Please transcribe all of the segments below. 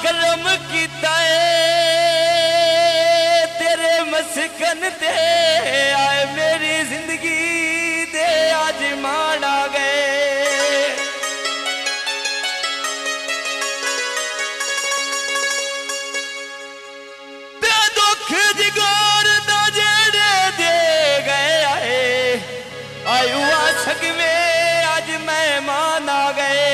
करम कीता है तेरे मस्कन ते आए मेरी जिंदगी दे आज मान आ गए। ते दुख जिगोर दा जेड़े दे गए आए आयु आ सगवे आज मेहमान आ गए।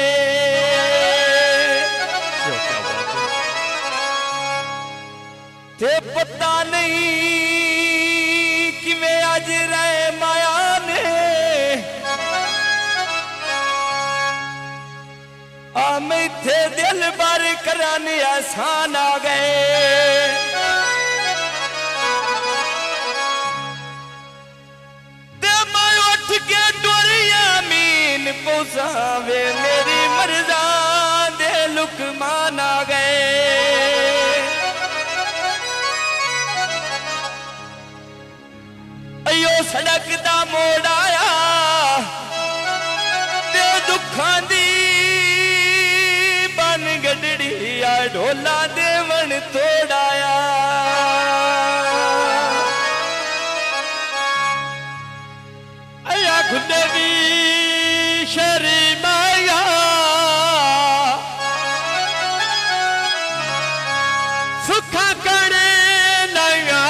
ते पता नहीं किवें अज रहे माया ने मैं इत्थे दिल बार कराने आसान आ गए। ते मैं उठ के टुरिया मीन पहुंचावे मेरी मर्जा दे लुकमान आ गए। सड़क दा मोड़ आया ते दुखां दी बन गडड़ी आ ढोला देवन तोड़ाया। आया खुदे भी शरी माया सुखा कड़े नया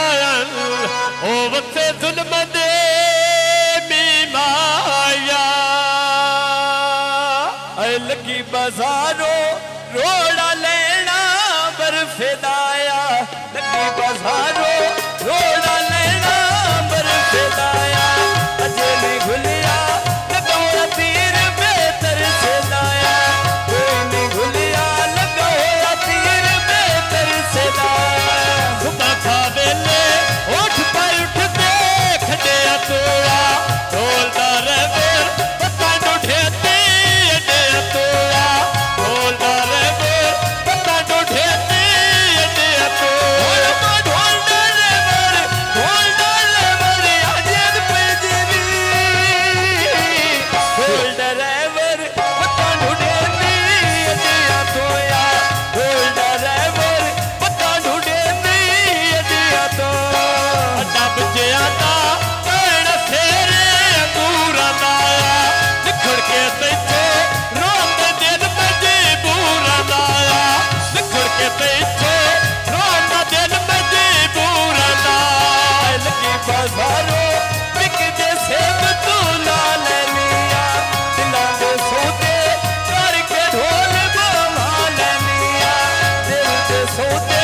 ओ वक्ते जुल्म दे लगी बाजारों रोड़ा लेना बर्फेदाया लगी बाजारों रोड़ा लेना बर्फेदाया अजे नहीं घुलिया लगाओ तीर बेहतर से लाया कोई नहीं घुलिया लगाओ तीर बेहतर से लाया। सुबह खा वेले उठ पर उठते खड़े तोड़ा ढोलदा रहे पता ढूंढते तोड़ा ढोलदा रहे पता ढूंढते ढोलदा रहे अजन पैदरी ढोलदा रहे पता ढूंढते तोया ढोलदा रहे पता ढूंढते तो डब जियादा पैण फेरे अंगूरा लाया निखड़ के तैथे रोंद दिल मजबूरा लाया निखड़ के तैथे रोंद दिल मजबूरा लाया। लगी बाजारों बिकदे सेब तू ला लेनिया दिलां दे सौदे करके ढोल बमा लेनिया दिल दे सौदे